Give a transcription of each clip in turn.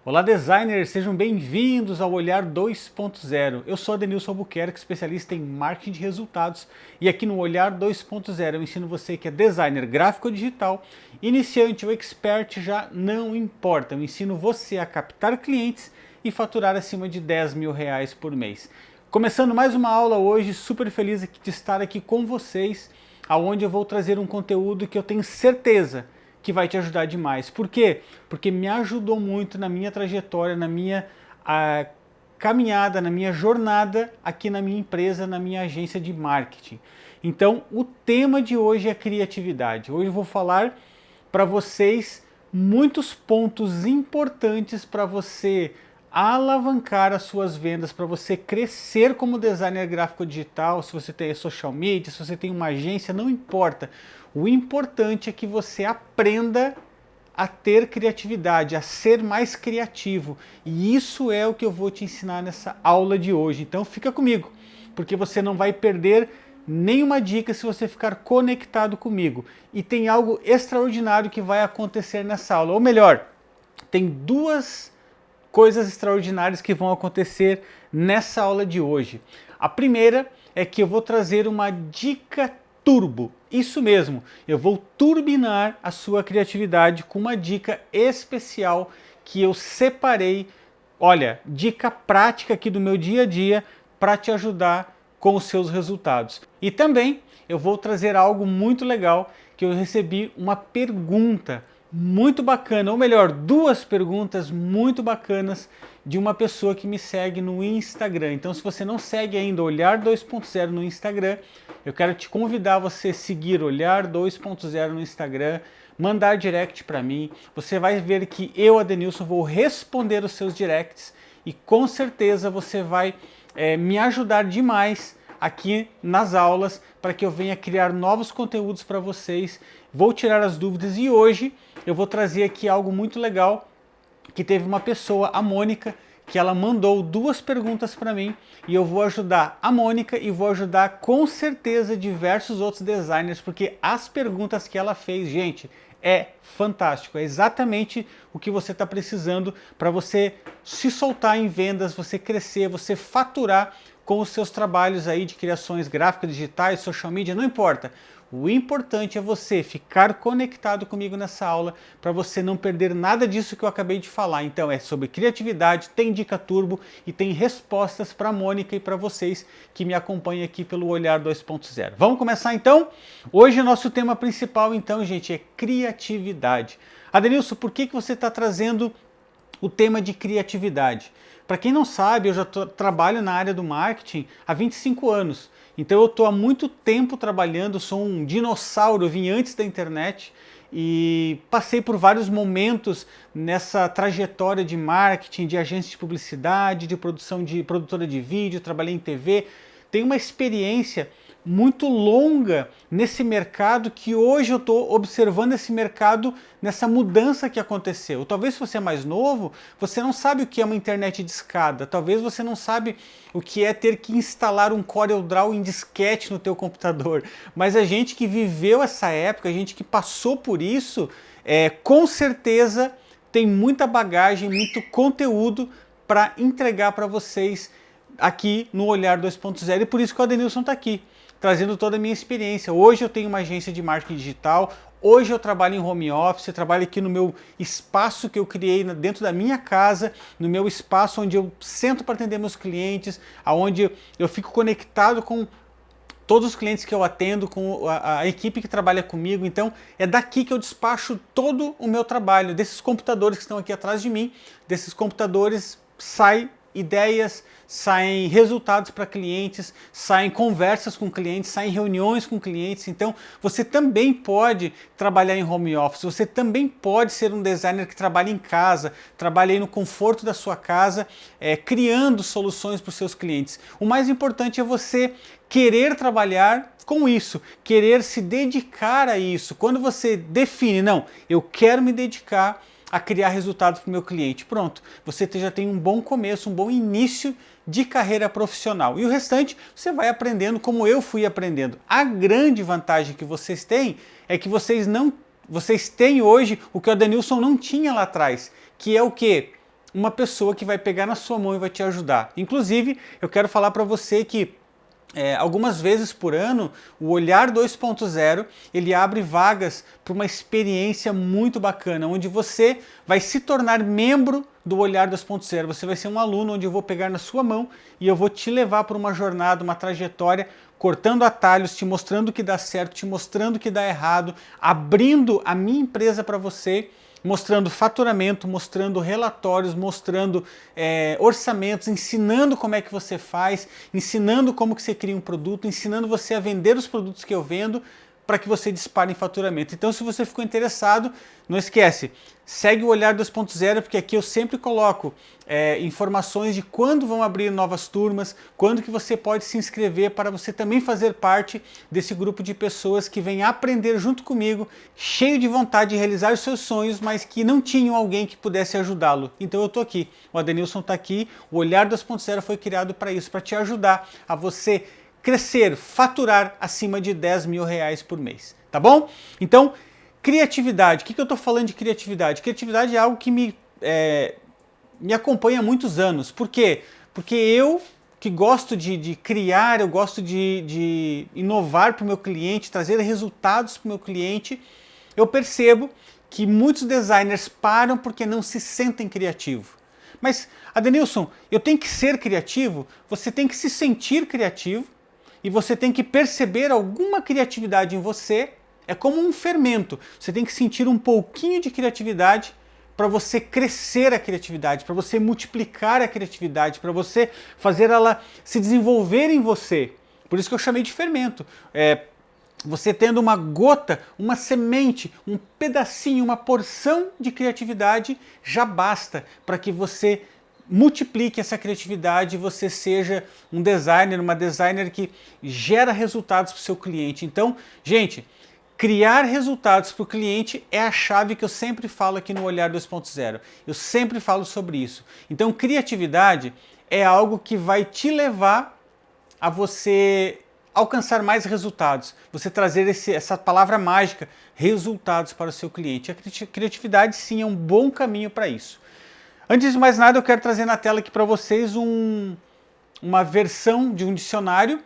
Olá designers, sejam bem-vindos ao Olhar 2.0. Eu sou Adenilson Albuquerque, especialista em marketing de resultados, e aqui no Olhar 2.0 eu ensino você que é designer gráfico digital, iniciante ou expert, já não importa. Eu ensino você a captar clientes e faturar acima de R$ 10.000 por mês. Começando mais uma aula hoje, super feliz de estar aqui com vocês, aonde eu vou trazer um conteúdo que eu tenho certeza que vai te ajudar demais. Por quê? Porque me ajudou muito na minha trajetória, na minha caminhada, na minha jornada aqui na minha empresa, na minha agência de marketing. Então, o tema de hoje é criatividade. Hoje eu vou falar para vocês muitos pontos importantes para você alavancar as suas vendas, para você crescer como designer gráfico digital, se você tem social media, se você tem uma agência, não importa. O importante é que você aprenda a ter criatividade, a ser mais criativo. E isso é o que eu vou te ensinar nessa aula de hoje. Então fica comigo, porque você não vai perder nenhuma dica se você ficar conectado comigo. E tem algo extraordinário que vai acontecer nessa aula. Ou melhor, tem duas coisas extraordinárias que vão acontecer nessa aula de hoje. A primeira é que eu vou trazer uma dica turbo. Isso mesmo, eu vou turbinar a sua criatividade com uma dica especial que eu separei. Olha, dica prática aqui do meu dia a dia para te ajudar com os seus resultados. E também eu vou trazer algo muito legal, que eu recebi uma pergunta muito bacana, ou melhor, duas perguntas muito bacanas de uma pessoa que me segue no Instagram. Então, se você não segue ainda Olhar 2.0 no Instagram, eu quero te convidar a você seguir Olhar 2.0 no Instagram, mandar direct para mim. Você vai ver que eu, Adenilson, vou responder os seus directs e com certeza você vai me ajudar demais aqui nas aulas para que eu venha criar novos conteúdos para vocês. Vou tirar as dúvidas e hoje eu vou trazer aqui algo muito legal, que teve uma pessoa, a Mônica, que ela mandou duas perguntas para mim e eu vou ajudar a Mônica e vou ajudar com certeza diversos outros designers, porque as perguntas que ela fez, gente, é fantástico, é exatamente o que você está precisando para você se soltar em vendas, você crescer, você faturar com os seus trabalhos aí de criações gráficas, digitais, social media, não importa. O importante é você ficar conectado comigo nessa aula para você não perder nada disso que eu acabei de falar. Então é sobre criatividade, tem dica turbo e tem respostas para a Mônica e para vocês que me acompanham aqui pelo Olhar 2.0. Vamos começar então? Hoje o nosso tema principal então, gente, é criatividade. Adenilson, por que você está trazendo o tema de criatividade? Para quem não sabe, eu já trabalho na área do marketing há 25 anos. Então eu estou há muito tempo trabalhando, sou um dinossauro, eu vim antes da internet e passei por vários momentos nessa trajetória de marketing, de agência de publicidade, de produtora de vídeo, trabalhei em TV. Tenho uma experiência muito longa nesse mercado, que hoje eu estou observando esse mercado nessa mudança que aconteceu. Talvez se você é mais novo, você não sabe o que é uma internet de escada, talvez você não sabe o que é ter que instalar um CorelDRAW em disquete no teu computador, mas a gente que viveu essa época, a gente que passou por isso, com certeza tem muita bagagem, muito conteúdo para entregar para vocês aqui no Olhar 2.0 e por isso que o Adenilson está aqui, trazendo toda a minha experiência. Hoje eu tenho uma agência de marketing digital, hoje eu trabalho em home office, eu trabalho aqui no meu espaço que eu criei dentro da minha casa, no meu espaço onde eu sento para atender meus clientes, onde eu fico conectado com todos os clientes que eu atendo, com a equipe que trabalha comigo. Então é daqui que eu despacho todo o meu trabalho, desses computadores que estão aqui atrás de mim, desses computadores sai ideias, saem resultados para clientes, saem conversas com clientes, saem reuniões com clientes. Então você também pode trabalhar em home office, você também pode ser um designer que trabalha em casa, trabalha aí no conforto da sua casa, criando soluções para os seus clientes. O mais importante é você querer trabalhar com isso, querer se dedicar a isso. Quando você define, não, eu quero me dedicar a criar resultados para o meu cliente. Pronto, você já tem um bom começo, um bom início de carreira profissional. E o restante você vai aprendendo como eu fui aprendendo. A grande vantagem que vocês têm é que vocês têm hoje o que o Adenilson não tinha lá atrás, que é o quê? uma pessoa que vai pegar na sua mão e vai te ajudar. Inclusive, eu quero falar para você que algumas vezes por ano, o Olhar 2.0 ele abre vagas para uma experiência muito bacana, onde você vai se tornar membro do Olhar 2.0. Você vai ser um aluno onde eu vou pegar na sua mão e eu vou te levar por uma jornada, uma trajetória, cortando atalhos, te mostrando o que dá certo, te mostrando o que dá errado, abrindo a minha empresa para você, mostrando faturamento, mostrando relatórios, mostrando orçamentos, ensinando como é que você faz, ensinando como que você cria um produto, ensinando você a vender os produtos que eu vendo para que você dispare em faturamento. Então, se você ficou interessado, não esquece, segue o Olhar 2.0, porque aqui eu sempre coloco informações de quando vão abrir novas turmas, quando que você pode se inscrever para você também fazer parte desse grupo de pessoas que vem aprender junto comigo, cheio de vontade de realizar os seus sonhos, mas que não tinham alguém que pudesse ajudá-lo. Então eu estou aqui, o Adenilson está aqui, o Olhar 2.0 foi criado para isso, para te ajudar a você crescer, faturar acima de 10 mil reais por mês, tá bom? Então, criatividade. O que eu estou falando de criatividade? Criatividade é algo que me acompanha há muitos anos. Por quê? Porque eu que gosto de criar, eu gosto de inovar para o meu cliente, trazer resultados para o meu cliente, eu percebo que muitos designers param porque não se sentem criativos. Mas, Adenilson, eu tenho que ser criativo? Você tem que se sentir criativo e você tem que perceber alguma criatividade em você. É como um fermento. Você tem que sentir um pouquinho de criatividade para você crescer a criatividade, para você multiplicar a criatividade, para você fazer ela se desenvolver em você. Por isso que eu chamei de fermento. Você tendo uma gota, uma semente, um pedacinho, uma porção de criatividade já basta para que você multiplique essa criatividade e você seja um designer, uma designer que gera resultados para o seu cliente. Então, gente, criar resultados para o cliente é a chave que eu sempre falo aqui no Olhar 2.0. Eu sempre falo sobre isso. Então, criatividade é algo que vai te levar a você alcançar mais resultados, você trazer essa palavra mágica, resultados para o seu cliente. A criatividade, sim, é um bom caminho para isso. Antes de mais nada, eu quero trazer na tela aqui para vocês uma versão de um dicionário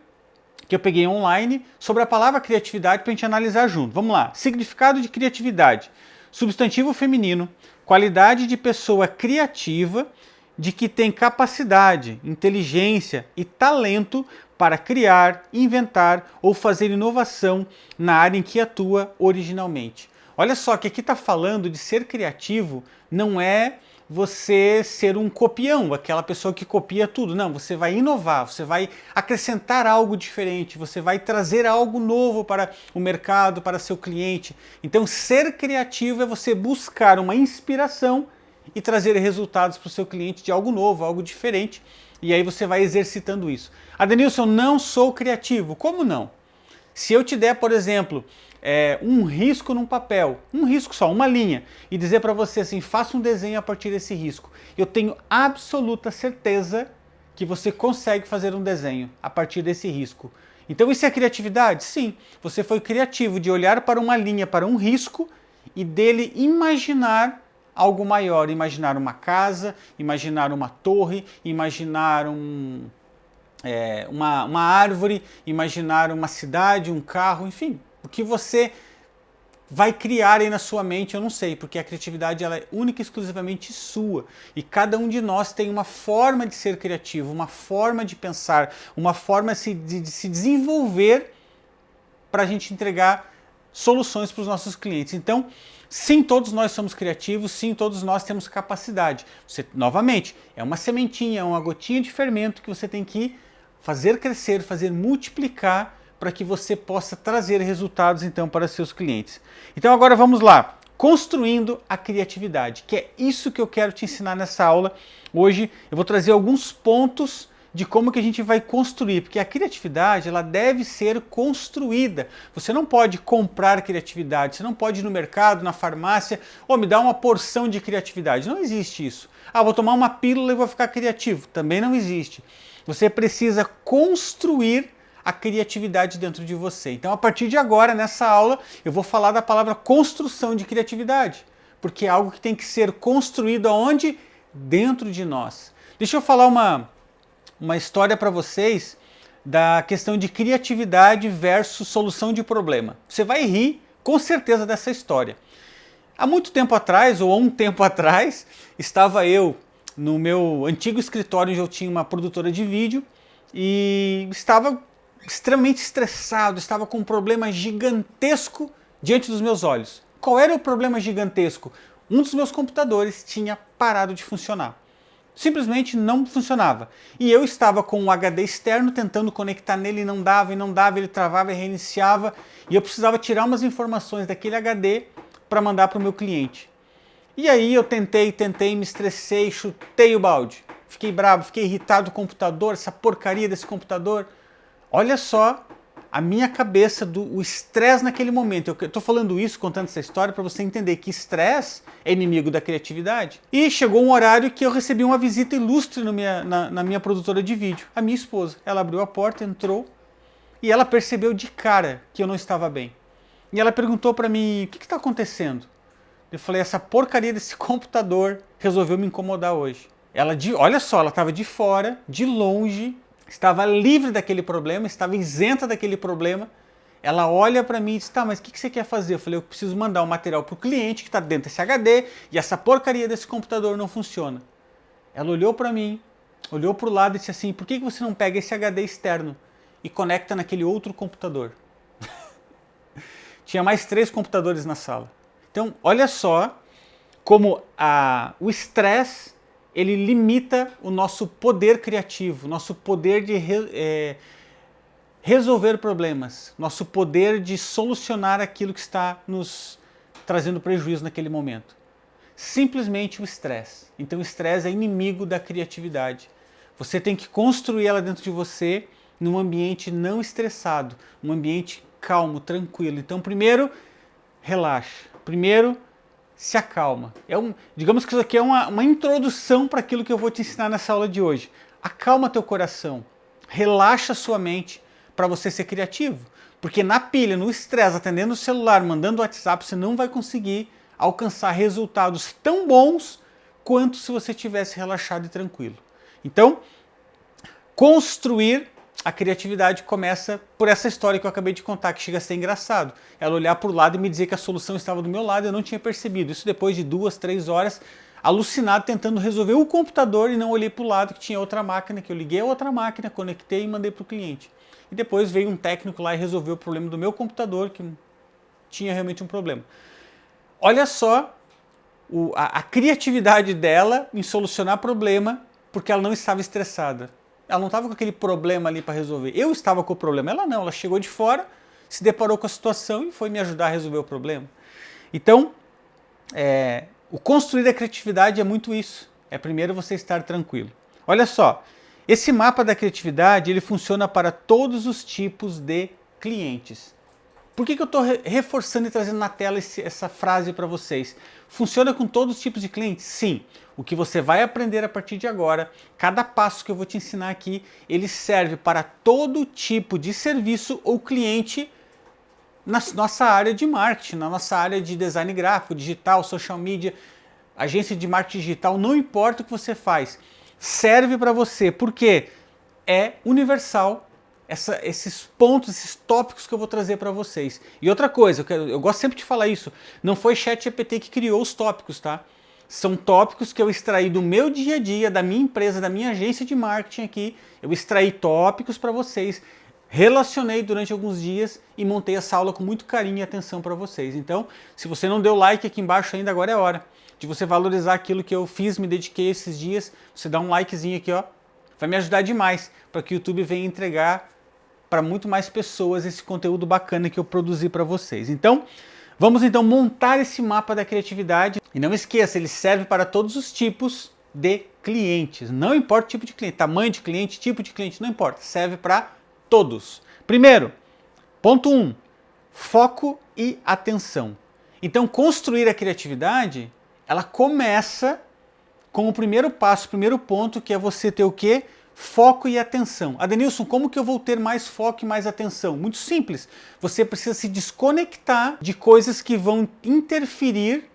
que eu peguei online sobre a palavra criatividade para a gente analisar junto. Vamos lá. Significado de criatividade. Substantivo feminino, qualidade de pessoa criativa, de que tem capacidade, inteligência e talento para criar, inventar ou fazer inovação na área em que atua originalmente. Olha só que aqui está falando de ser criativo, não é você ser um copião, aquela pessoa que copia tudo. Não, você vai inovar, você vai acrescentar algo diferente, você vai trazer algo novo para o mercado, para seu cliente. Então, ser criativo é você buscar uma inspiração e trazer resultados para o seu cliente de algo novo, algo diferente. E aí você vai exercitando isso. Adenilson, não sou criativo. Como não? Se eu te der, por exemplo, um risco num papel, um risco só, uma linha, e dizer para você assim, faça um desenho a partir desse risco, eu tenho absoluta certeza que você consegue fazer um desenho a partir desse risco. Então isso é criatividade? Sim. Você foi criativo de olhar para uma linha, para um risco, e dele imaginar algo maior, imaginar uma casa, imaginar uma torre, imaginar uma árvore, imaginar uma cidade, um carro, enfim. O que você vai criar aí na sua mente, eu não sei, porque a criatividade ela é única e exclusivamente sua. E cada um de nós tem uma forma de ser criativo, uma forma de pensar, uma forma de se desenvolver para a gente entregar soluções para os nossos clientes. Então, sim, todos nós somos criativos, sim, todos nós temos capacidade. Você, novamente, é uma sementinha, é uma gotinha de fermento que você tem que fazer crescer, fazer multiplicar para que você possa trazer resultados então para seus clientes. Então agora vamos lá, construindo a criatividade, que é isso que eu quero te ensinar nessa aula. Hoje eu vou trazer alguns pontos de como que a gente vai construir, porque a criatividade ela deve ser construída. Você não pode comprar criatividade, você não pode ir no mercado, na farmácia, me dá uma porção de criatividade. Não existe isso. Vou tomar uma pílula e vou ficar criativo. Também não existe. Você precisa construir a criatividade dentro de você. Então, a partir de agora, nessa aula, eu vou falar da palavra construção de criatividade, porque é algo que tem que ser construído aonde? dentro de nós. Deixa eu falar uma história para vocês da questão de criatividade versus solução de problema. Você vai rir com certeza dessa história. Há muito tempo atrás, ou há um tempo atrás, estava eu no meu antigo escritório onde eu tinha uma produtora de vídeo e estava extremamente estressado, estava com um problema gigantesco diante dos meus olhos. Qual era o problema gigantesco? Um dos meus computadores tinha parado de funcionar. Simplesmente não funcionava. E eu estava com um HD externo tentando conectar nele e não dava, ele travava e reiniciava. E eu precisava tirar umas informações daquele HD para mandar para o meu cliente. E aí eu tentei, me estressei, chutei o balde. Fiquei bravo, fiquei irritado com o computador, essa porcaria desse computador. Olha só a minha cabeça, o estresse naquele momento. Eu estou falando isso, contando essa história, para você entender que estresse é inimigo da criatividade. E chegou um horário que eu recebi uma visita ilustre na minha produtora de vídeo, a minha esposa. Ela abriu a porta, entrou e ela percebeu de cara que eu não estava bem. E ela perguntou para mim, o que está acontecendo? Eu falei, essa porcaria desse computador resolveu me incomodar hoje. Olha só, ela estava de fora, de longe, estava livre daquele problema, estava isenta daquele problema. Ela olha para mim e diz, tá, mas o que você quer fazer? Eu falei, eu preciso mandar um material para o cliente que está dentro desse HD e essa porcaria desse computador não funciona. Ela olhou para mim, olhou para o lado e disse assim, por que você não pega esse HD externo e conecta naquele outro computador? Tinha mais 3 computadores na sala. Então, olha só como o estresse ele limita o nosso poder criativo, nosso poder de resolver problemas, nosso poder de solucionar aquilo que está nos trazendo prejuízo naquele momento. Simplesmente o estresse. Então, o estresse é inimigo da criatividade. Você tem que construir ela dentro de você num ambiente não estressado, num ambiente calmo, tranquilo. Então, primeiro, relaxa. Primeiro, se acalma. Digamos que isso aqui é uma introdução para aquilo que eu vou te ensinar nessa aula de hoje. Acalma teu coração. Relaxa sua mente para você ser criativo. Porque na pilha, no estresse, atendendo o celular, mandando WhatsApp, você não vai conseguir alcançar resultados tão bons quanto se você tivesse relaxado e tranquilo. Então, construir a criatividade começa por essa história que eu acabei de contar, que chega a ser engraçado. Ela olhar para o lado e me dizer que a solução estava do meu lado e eu não tinha percebido. Isso depois de 2, 3 horas, alucinado, tentando resolver o computador e não olhei para o lado que tinha outra máquina, que eu liguei a outra máquina, conectei e mandei para o cliente. E depois veio um técnico lá e resolveu o problema do meu computador, que tinha realmente um problema. Olha só a criatividade dela em solucionar problema, porque ela não estava estressada. Ela não estava com aquele problema ali para resolver. Eu estava com o problema, ela não. Ela chegou de fora, se deparou com a situação e foi me ajudar a resolver o problema. Então, o construir a criatividade é muito isso. É primeiro você estar tranquilo. Olha só, esse mapa da criatividade ele funciona para todos os tipos de clientes. Por que eu estou reforçando e trazendo na tela essa frase para vocês? Funciona com todos os tipos de clientes? Sim. O que você vai aprender a partir de agora, cada passo que eu vou te ensinar aqui, ele serve para todo tipo de serviço ou cliente na nossa área de marketing, na nossa área de design gráfico, digital, social media, agência de marketing digital, não importa o que você faz, serve para você, porque é universal. Esses pontos, esses tópicos que eu vou trazer para vocês. E outra coisa, eu gosto sempre de falar isso, não foi ChatGPT que criou os tópicos, tá? São tópicos que eu extraí do meu dia a dia, da minha empresa, da minha agência de marketing aqui. Eu extraí tópicos para vocês, relacionei durante alguns dias e montei essa aula com muito carinho e atenção para vocês. Então, se você não deu like aqui embaixo ainda, agora é hora de você valorizar aquilo que eu fiz, me dediquei esses dias. Você dá um likezinho aqui, ó, vai me ajudar demais para que o YouTube venha entregar para muito mais pessoas esse conteúdo bacana que eu produzi para vocês. Então, vamos então montar esse mapa da criatividade. E não esqueça, ele serve para todos os tipos de clientes. Não importa o tipo de cliente, tamanho de cliente, tipo de cliente, não importa. Serve para todos. Primeiro, ponto 1, foco e atenção. Então, construir a criatividade, ela começa com o primeiro passo, o primeiro ponto, que é você ter o quê? Foco e atenção. Adenilson, como que eu vou ter mais foco e mais atenção? Muito simples. Você precisa se desconectar de coisas que vão interferir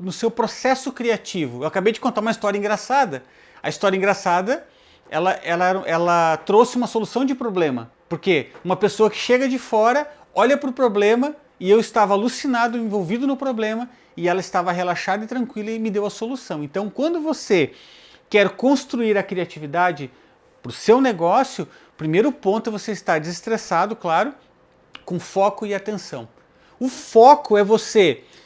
no seu processo criativo. Eu acabei de contar uma história engraçada. A história engraçada, ela trouxe uma solução de problema. Porque uma pessoa que chega de fora, olha para o problema, e eu estava alucinado, envolvido no problema, e ela estava relaxada e tranquila e me deu a solução. Então, quando você quer construir a criatividade para o seu negócio, o primeiro ponto é você estar desestressado, claro, com foco e atenção. O foco é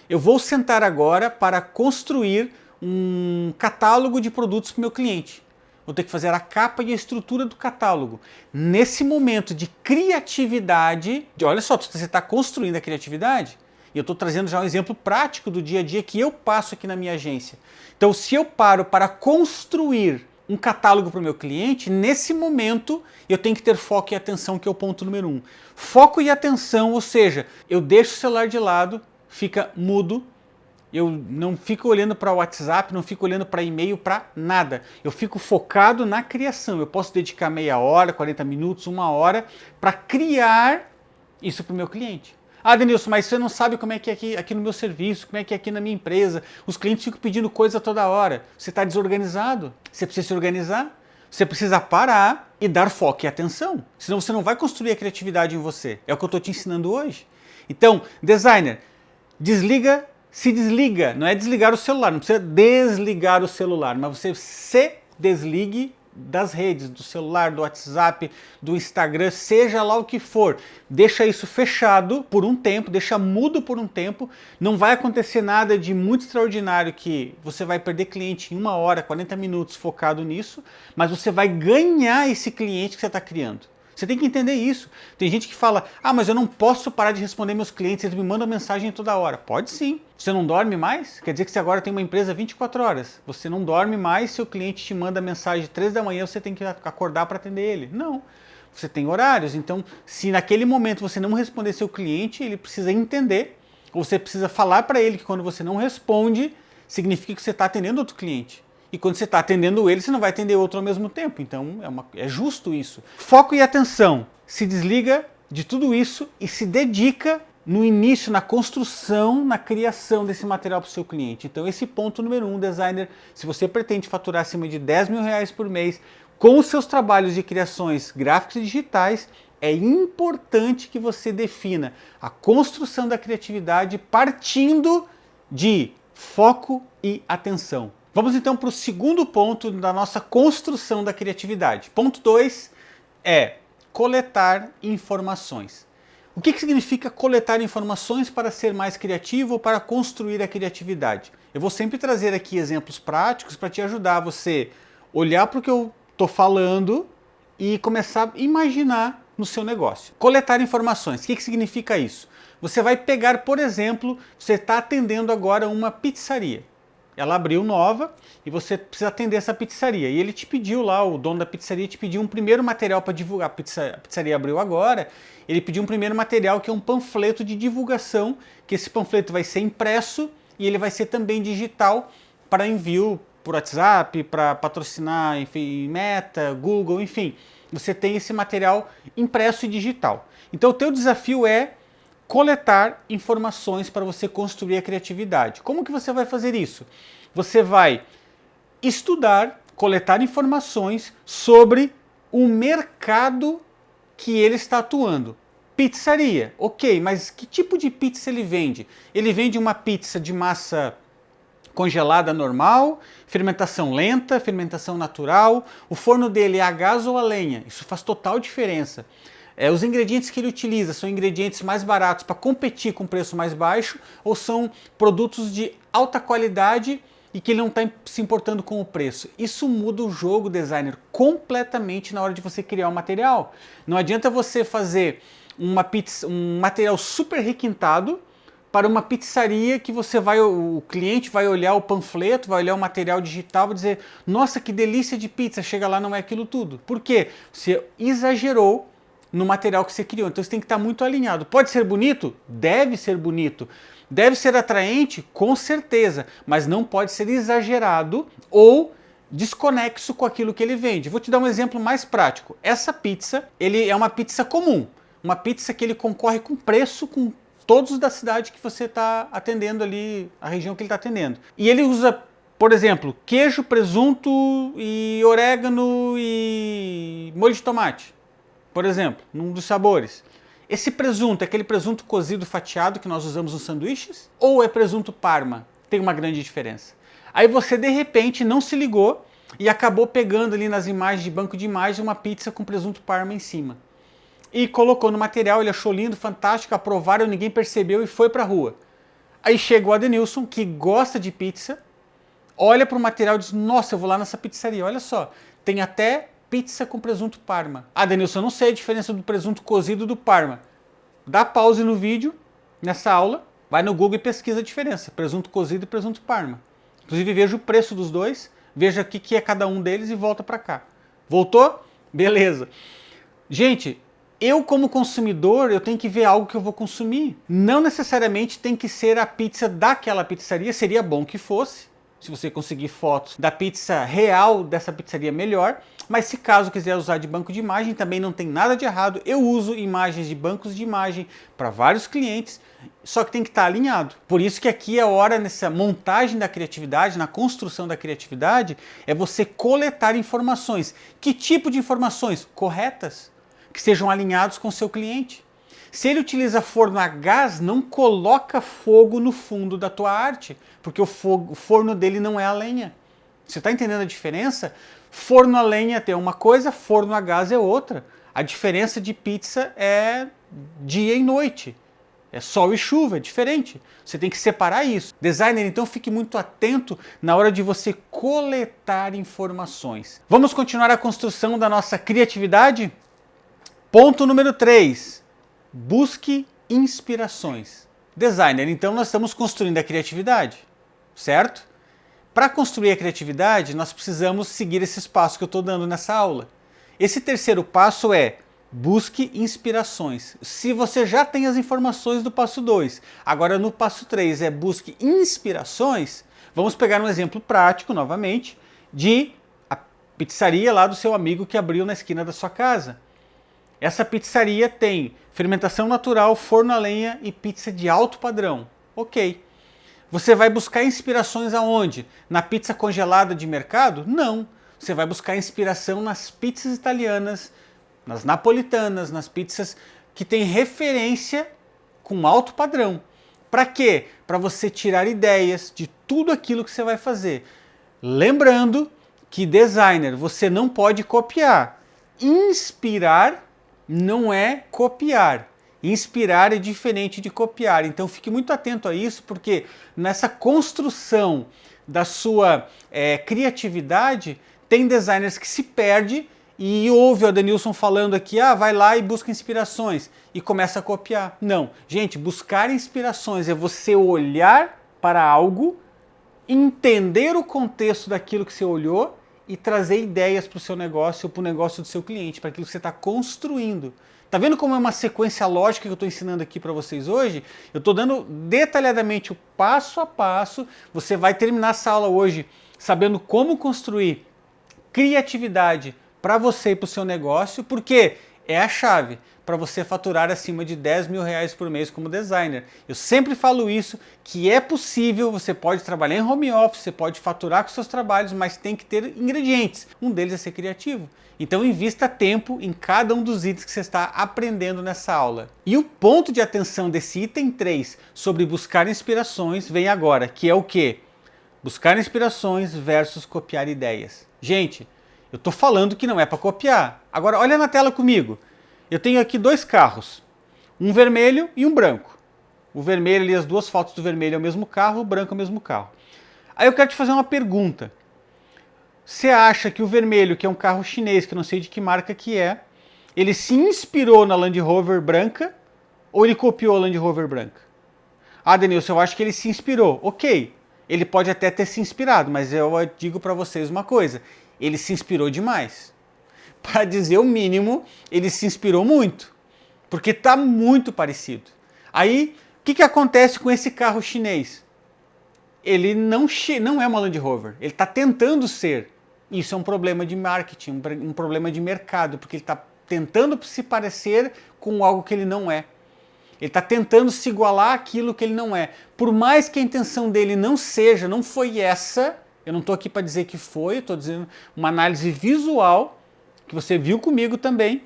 eu vou sentar agora para construir um catálogo de produtos para o meu cliente. Vou ter que fazer a capa e a estrutura do catálogo. Nesse momento de criatividade, olha só, você está construindo a criatividade, e eu estou trazendo já um exemplo prático do dia a dia que eu passo aqui na minha agência. Então, se eu paro para construir um catálogo para o meu cliente, nesse momento eu tenho que ter foco e atenção, que é o ponto número 1. Foco e atenção, ou seja, eu deixo o celular de lado, fica mudo, eu não fico olhando para o WhatsApp, não fico olhando para e-mail, para nada. Eu fico focado na criação. Eu posso dedicar meia hora, 40 minutos, uma hora para criar isso para o meu cliente. Ah, Denilson, mas você não sabe como é que é aqui no meu serviço, como é que é aqui na minha empresa. Os clientes ficam pedindo coisa toda hora. Você está desorganizado, você precisa se organizar, você precisa parar e dar foco e atenção. Senão você não vai construir a criatividade em você. É o que eu estou te ensinando hoje. Então, designer, se desliga, não é desligar o celular, não precisa desligar o celular, mas você se desligue das redes, do celular, do WhatsApp, do Instagram, seja lá o que for. Deixa isso fechado por um tempo, deixa mudo por um tempo. Não vai acontecer nada de muito extraordinário que você vai perder cliente em 1 hora, 40 minutos focado nisso, mas você vai ganhar esse cliente que você está criando. Você tem que entender isso. Tem gente que fala, mas eu não posso parar de responder meus clientes, eles me mandam mensagem toda hora. Pode sim. Você não dorme mais? Quer dizer que você agora tem uma empresa 24 horas. Você não dorme mais, seu cliente te manda mensagem 3 da manhã, você tem que acordar para atender ele. Não. Você tem horários, então se naquele momento você não responder seu cliente, ele precisa entender, ou você precisa falar para ele que quando você não responde, significa que você está atendendo outro cliente. E quando você está atendendo ele, você não vai atender outro ao mesmo tempo. Então é justo isso. Foco e atenção. Se desliga de tudo isso e se dedica no início, na construção, na criação desse material para o seu cliente. Então esse ponto número 1, designer, se você pretende faturar acima de 10 mil reais por mês com os seus trabalhos de criações gráficas e digitais, é importante que você defina a construção da criatividade partindo de foco e atenção. Vamos então para o segundo ponto da nossa construção da criatividade. Ponto 2 é coletar informações. O que significa coletar informações para ser mais criativo ou para construir a criatividade? Eu vou sempre trazer aqui exemplos práticos para te ajudar a você olhar para o que eu estou falando e começar a imaginar no seu negócio. Coletar informações, o que significa isso? Você vai pegar, por exemplo, você está atendendo agora uma pizzaria. Ela abriu nova e você precisa atender essa pizzaria. E ele te pediu lá, o dono da pizzaria te pediu um primeiro material para divulgar. A pizzaria abriu agora, ele pediu um primeiro material que é um panfleto de divulgação, que esse panfleto vai ser impresso e ele vai ser também digital para envio por WhatsApp, para patrocinar, enfim, Meta, Google, enfim. Você tem esse material impresso e digital. Então o teu desafio é coletar informações para você construir a criatividade. Como que você vai fazer isso? Você vai estudar, coletar informações sobre o mercado que ele está atuando. Pizzaria, ok, mas que tipo de pizza ele vende? Ele vende uma pizza de massa congelada normal, fermentação lenta, fermentação natural, o forno dele é a gás ou a lenha? Isso faz total diferença. Os ingredientes que ele utiliza são ingredientes mais baratos para competir com preço mais baixo ou são produtos de alta qualidade e que ele não está se importando com o preço? Isso muda o jogo, designer, completamente na hora de você criar um material. Não adianta você fazer um material super requintado para uma pizzaria que o cliente vai olhar o panfleto, vai olhar o material digital e dizer, nossa, que delícia de pizza, chega lá, não é aquilo tudo. Por quê? Você exagerou no material que você criou. Então você tem que estar muito alinhado. Pode ser bonito? Deve ser bonito. Deve ser atraente? Com certeza. Mas não pode ser exagerado ou desconexo com aquilo que ele vende. Vou te dar um exemplo mais prático. Essa pizza, ele é uma pizza comum. Uma pizza que ele concorre com preço, com todos da cidade que você está atendendo ali, a região que ele está atendendo. E ele usa, por exemplo, queijo, presunto e orégano e molho de tomate, por exemplo, num dos sabores. Esse presunto é aquele presunto cozido fatiado que nós usamos nos sanduíches? Ou é presunto Parma? Tem uma grande diferença. Aí você, de repente, não se ligou e acabou pegando ali nas imagens de banco de imagem uma pizza com presunto Parma em cima. E colocou no material, ele achou lindo, fantástico, aprovaram, ninguém percebeu e foi para a rua. Aí chega o Adenilson, que gosta de pizza, olha para o material e diz, nossa, eu vou lá nessa pizzaria, olha só, tem até pizza com presunto Parma. Adenilson, eu não sei a diferença do presunto cozido do Parma. Dá pause no vídeo, nessa aula, vai no Google e pesquisa a diferença, presunto cozido e presunto Parma. Inclusive veja o preço dos dois, veja o que é cada um deles e volta para cá. Voltou? Beleza. Gente, eu como consumidor, eu tenho que ver algo que eu vou consumir. Não necessariamente tem que ser a pizza daquela pizzaria, seria bom que fosse. Se você conseguir fotos da pizza real dessa pizzaria, melhor. Mas se caso quiser usar de banco de imagem, também não tem nada de errado. Eu uso imagens de bancos de imagem para vários clientes, só que tem que estar alinhado. Por isso que aqui a hora nessa montagem da criatividade, na construção da criatividade, é você coletar informações. Que tipo de informações? Corretas, que sejam alinhados com o seu cliente. Se ele utiliza forno a gás, não coloca fogo no fundo da tua arte, porque o forno dele não é a lenha. Você está entendendo a diferença? Forno a lenha é uma coisa, forno a gás é outra. A diferença de pizza é dia e noite. É sol e chuva, é diferente. Você tem que separar isso. Designer, então fique muito atento na hora de você coletar informações. Vamos continuar a construção da nossa criatividade? Ponto número 3. Busque inspirações. Designer, então nós estamos construindo a criatividade, certo? Para construir a criatividade, nós precisamos seguir esses passos que eu estou dando nessa aula. Esse terceiro passo é busque inspirações. Se você já tem as informações do passo 2, agora no passo 3 é busque inspirações, vamos pegar um exemplo prático, novamente, de a pizzaria lá do seu amigo que abriu na esquina da sua casa. Essa pizzaria tem fermentação natural, forno a lenha e pizza de alto padrão. Ok. Você vai buscar inspirações aonde? Na pizza congelada de mercado? Não. Você vai buscar inspiração nas pizzas italianas, nas napolitanas, nas pizzas que têm referência com alto padrão. Para quê? Para você tirar ideias de tudo aquilo que você vai fazer. Lembrando que designer, você não pode copiar. Inspirar não é copiar. Inspirar é diferente de copiar. Então fique muito atento a isso, porque nessa construção da sua criatividade, tem designers que se perdem e ouve o Adenilson falando aqui, vai lá e busca inspirações e começa a copiar. Não, gente, buscar inspirações é você olhar para algo, entender o contexto daquilo que você olhou e trazer ideias para o seu negócio ou para o negócio do seu cliente, para aquilo que você está construindo. Tá vendo como é uma sequência lógica que eu estou ensinando aqui para vocês hoje? Eu estou dando detalhadamente o passo a passo. Você vai terminar essa aula hoje sabendo como construir criatividade para você e para o seu negócio, porque é a chave para você faturar acima de 10 mil reais por mês como designer. Eu sempre falo isso, que é possível, você pode trabalhar em home office, você pode faturar com seus trabalhos, mas tem que ter ingredientes. Um deles é ser criativo. Então invista tempo em cada um dos itens que você está aprendendo nessa aula. E o ponto de atenção desse item 3 sobre buscar inspirações vem agora, que é o quê? Buscar inspirações versus copiar ideias. Gente, eu estou falando que não é para copiar. Agora olha na tela comigo. Eu tenho aqui dois carros, um vermelho e um branco. O vermelho ali, as duas fotos do vermelho é o mesmo carro, o branco é o mesmo carro. Aí eu quero te fazer uma pergunta. Você acha que o vermelho, que é um carro chinês, que eu não sei de que marca que é, ele se inspirou na Land Rover branca ou ele copiou a Land Rover branca? Denilson, eu acho que ele se inspirou. Ok, ele pode até ter se inspirado, mas eu digo para vocês uma coisa, ele se inspirou demais. Para dizer o mínimo, ele se inspirou muito, porque está muito parecido. Aí, o que acontece com esse carro chinês? Ele não é uma Land Rover, ele está tentando ser. Isso é um problema de marketing, um problema de mercado, porque ele está tentando se parecer com algo que ele não é. Ele está tentando se igualar àquilo que ele não é. Por mais que a intenção dele não foi essa, eu não estou aqui para dizer que foi, estou dizendo uma análise visual, que você viu comigo também.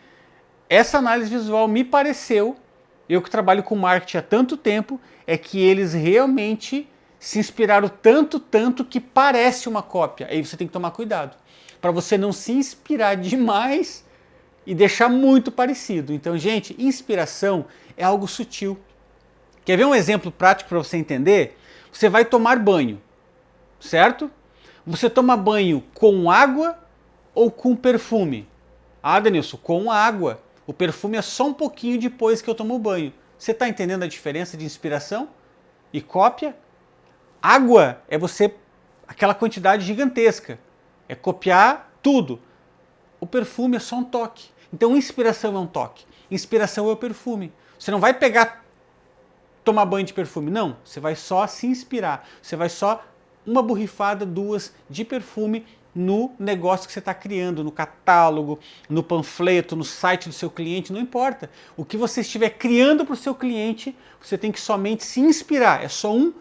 Essa análise visual me pareceu, eu que trabalho com marketing há tanto tempo, é que eles realmente se inspiraram tanto que parece uma cópia. Aí você tem que tomar cuidado, para você não se inspirar demais e deixar muito parecido. Então, gente, inspiração é algo sutil. Quer ver um exemplo prático para você entender? Você vai tomar banho, certo? Você toma banho com água ou com perfume? Ah, Denilson, com água. O perfume é só um pouquinho depois que eu tomo banho. Você está entendendo a diferença de inspiração e cópia? Água é você, aquela quantidade gigantesca. É copiar tudo. O perfume é só um toque. Então, inspiração é um toque. Inspiração é o perfume. Você não vai pegar, tomar banho de perfume. Não, você vai só se inspirar. Você vai só uma borrifada, duas de perfume no negócio que você está criando, no catálogo, no panfleto, no site do seu cliente, não importa. O que você estiver criando para o seu cliente, você tem que somente se inspirar. É só um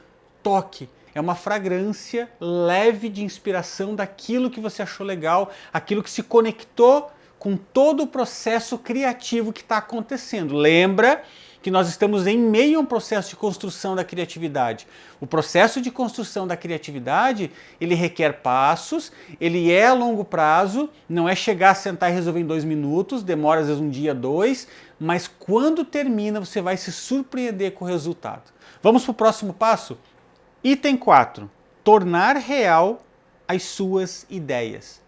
toque. É uma fragrância leve de inspiração daquilo que você achou legal, aquilo que se conectou com todo o processo criativo que está acontecendo. Lembra que nós estamos em meio a um processo de construção da criatividade. O processo de construção da criatividade, ele requer passos, ele é a longo prazo, não é chegar, sentar e resolver em 2 minutos, demora às vezes um dia, 2, mas quando termina você vai se surpreender com o resultado. Vamos para o próximo passo? Item 4. Tornar real as suas ideias.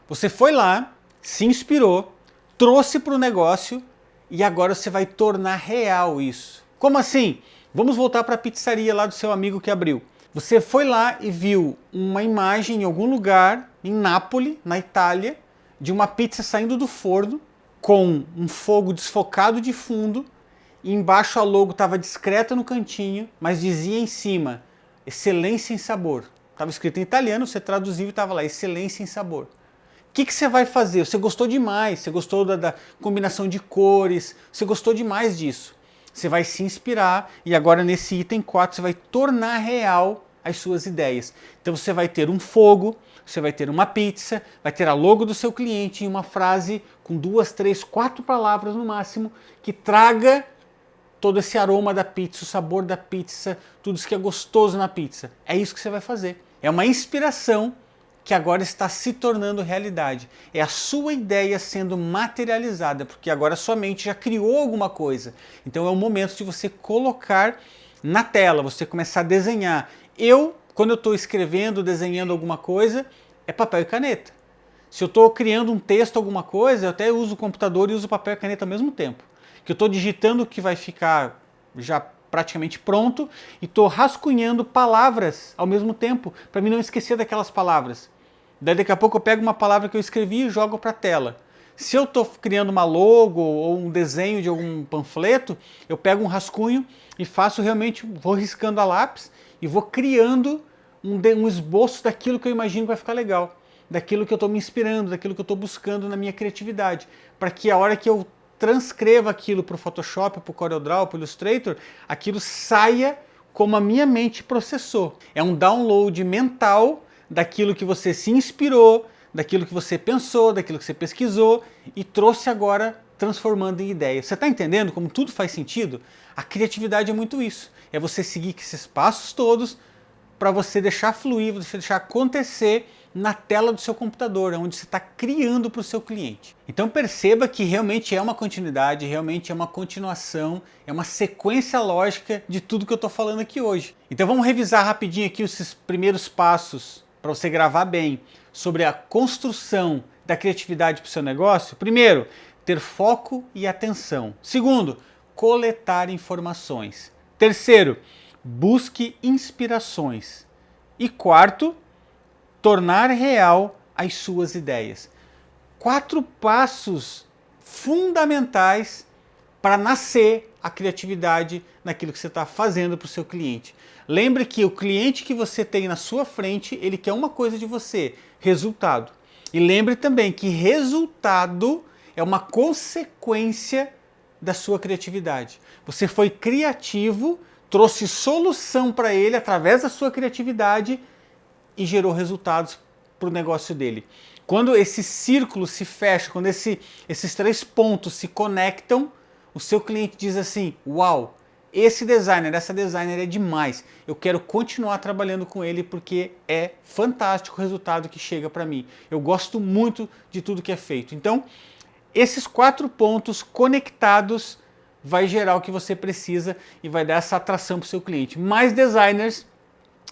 Você foi lá, se inspirou, trouxe para o negócio e agora você vai tornar real isso. Como assim? Vamos voltar para a pizzaria lá do seu amigo que abriu. Você foi lá e viu uma imagem em algum lugar, em Nápoles, na Itália, de uma pizza saindo do forno, com um fogo desfocado de fundo, e embaixo a logo estava discreta no cantinho, mas dizia em cima, excelência em sabor. Estava escrito em italiano, você traduziu e estava lá, excelência em sabor. O que você vai fazer? Você gostou demais, você gostou da combinação de cores, você gostou demais disso. Você vai se inspirar e agora nesse item 4 você vai tornar real as suas ideias. Então você vai ter um fogo, você vai ter uma pizza, vai ter a logo do seu cliente e uma frase com 2, 3, 4 palavras no máximo que traga todo esse aroma da pizza, o sabor da pizza, tudo isso que é gostoso na pizza. É isso que você vai fazer. É uma inspiração que agora está se tornando realidade. É a sua ideia sendo materializada, porque agora sua mente já criou alguma coisa. Então é o momento de você colocar na tela, você começar a desenhar. Quando eu estou escrevendo, desenhando alguma coisa, é papel e caneta. Se eu estou criando um texto, alguma coisa, eu até uso o computador e uso papel e caneta ao mesmo tempo. Que eu estou digitando o que vai ficar já praticamente pronto e estou rascunhando palavras ao mesmo tempo, para mim não esquecer daquelas palavras. Daí daqui a pouco eu pego uma palavra que eu escrevi e jogo para a tela. Se eu estou criando uma logo ou um desenho de algum panfleto, eu pego um rascunho e faço realmente, vou riscando a lápis e vou criando um esboço daquilo que eu imagino que vai ficar legal, daquilo que eu estou me inspirando, daquilo que eu estou buscando na minha criatividade, para que a hora que eu transcreva aquilo para o Photoshop, para o CorelDRAW, para o Illustrator, aquilo saia como a minha mente processou. É um download mental daquilo que você se inspirou, daquilo que você pensou, daquilo que você pesquisou e trouxe agora transformando em ideia. Você está entendendo como tudo faz sentido? A criatividade é muito isso. É você seguir esses passos todos para você deixar fluir, você deixar acontecer na tela do seu computador, onde você está criando para o seu cliente. Então perceba que realmente é uma continuidade, realmente é uma continuação, é uma sequência lógica de tudo que eu estou falando aqui hoje. Então vamos revisar rapidinho aqui esses primeiros passos para você gravar bem sobre a construção da criatividade para o seu negócio. Primeiro, ter foco e atenção. Segundo, coletar informações. Terceiro, busque inspirações. E quarto, tornar real as suas ideias. 4 passos fundamentais para nascer a criatividade naquilo que você está fazendo para o seu cliente. Lembre que o cliente que você tem na sua frente, ele quer uma coisa de você, resultado. E lembre também que resultado é uma consequência da sua criatividade. Você foi criativo, trouxe solução para ele através da sua criatividade e gerou resultados para o negócio dele. Quando esse círculo se fecha, quando esses 3 pontos se conectam, o seu cliente diz assim: uau, esse designer, essa designer é demais, eu quero continuar trabalhando com ele porque é fantástico o resultado que chega para mim. Eu gosto muito de tudo que é feito. Então, esses 4 pontos conectados vai gerar o que você precisa e vai dar essa atração para o seu cliente. Mas designers,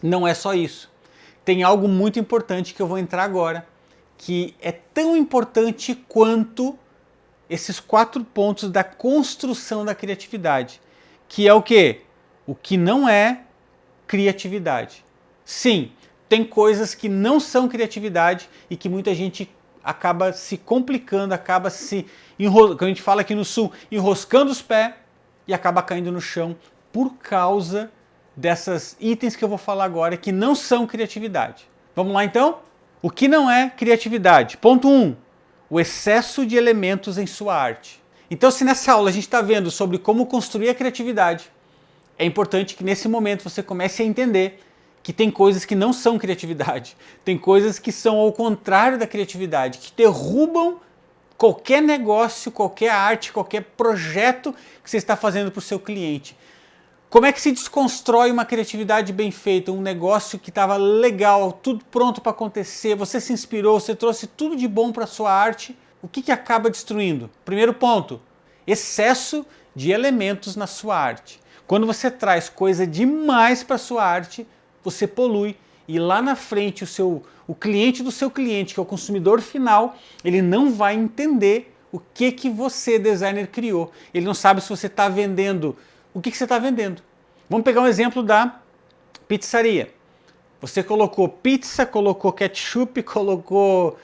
não é só isso. Tem algo muito importante que eu vou entrar agora, que é tão importante quanto esses 4 pontos da construção da criatividade, que é o quê? O que não é criatividade. Sim, tem coisas que não são criatividade e que muita gente acaba se complicando, acaba se enroscando, como a gente fala aqui no sul, enroscando os pés e acaba caindo no chão por causa dessas itens que eu vou falar agora que não são criatividade. Vamos lá então? O que não é criatividade? Ponto 1. O excesso de elementos em sua arte. Então, se nessa aula a gente está vendo sobre como construir a criatividade, é importante que nesse momento você comece a entender que tem coisas que não são criatividade, tem coisas que são ao contrário da criatividade, que derrubam qualquer negócio, qualquer arte, qualquer projeto que você está fazendo para o seu cliente. Como é que se desconstrói uma criatividade bem feita, um negócio que estava legal, tudo pronto para acontecer, você se inspirou, você trouxe tudo de bom para a sua arte, o que acaba destruindo? Primeiro ponto, excesso de elementos na sua arte. Quando você traz coisa demais para a sua arte, você polui e lá na frente o cliente do seu cliente, que é o consumidor final, ele não vai entender o que você, designer, criou. Ele não sabe se você está vendendo. O que você está vendendo? Vamos pegar um exemplo da pizzaria. Você colocou pizza, colocou ketchup, colocou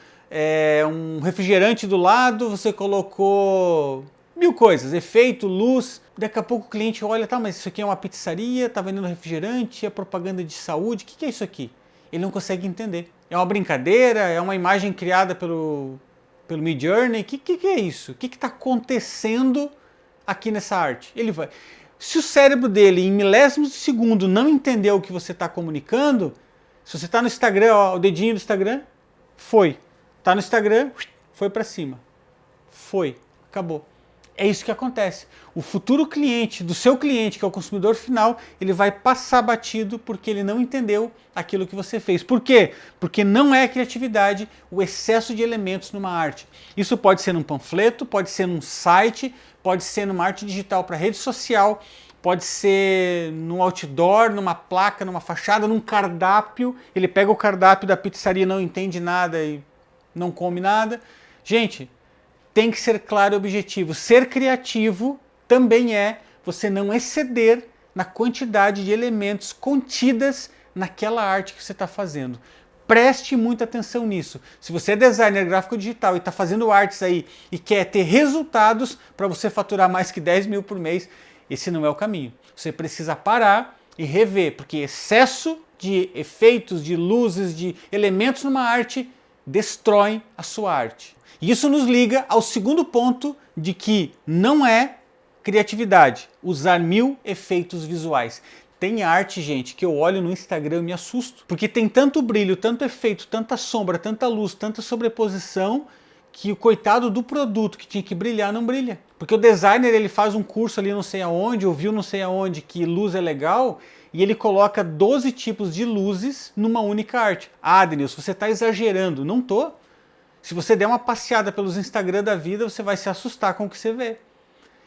um refrigerante do lado, você colocou 1000 coisas, efeito, luz. Daqui a pouco o cliente olha, tá, mas isso aqui é uma pizzaria, está vendendo refrigerante, é propaganda de saúde, o que é isso aqui? Ele não consegue entender. É uma brincadeira? É uma imagem criada pelo Midjourney? O que é isso? O que está acontecendo aqui nessa arte? Ele vai... Se o cérebro dele, em milésimos de segundo, não entendeu o que você está comunicando, se você está no Instagram, ó, o dedinho do Instagram, foi. Está no Instagram, foi para cima. Foi. Acabou. É isso que acontece. O futuro cliente, do seu cliente, que é o consumidor final, ele vai passar batido porque ele não entendeu aquilo que você fez. Por quê? Porque não é criatividade o excesso de elementos numa arte. Isso pode ser num panfleto, pode ser num site, pode ser numa arte digital para rede social, pode ser num outdoor, numa placa, numa fachada, num cardápio. Ele pega o cardápio da pizzaria, não entende nada e não come nada. Gente, tem que ser claro e objetivo. Ser criativo também é você não exceder na quantidade de elementos contidas naquela arte que você está fazendo. Preste muita atenção nisso. Se você é designer gráfico digital e está fazendo artes aí e quer ter resultados para você faturar mais que 10 mil por mês, esse não é o caminho. Você precisa parar e rever, porque excesso de efeitos, de luzes, de elementos numa arte destroem a sua arte. E isso nos liga ao segundo ponto de que não é criatividade usar 1000 efeitos visuais. Tem arte, gente, que eu olho no Instagram e me assusto, porque tem tanto brilho, tanto efeito, tanta sombra, tanta luz, tanta sobreposição, que o coitado do produto que tinha que brilhar não brilha. Porque o designer, ele faz um curso ali não sei aonde, ouviu não sei aonde que luz é legal, e ele coloca 12 tipos de luzes numa única arte. Ah, Denilson, você está exagerando. Não tô. Se você der uma passeada pelos Instagram da vida, você vai se assustar com o que você vê.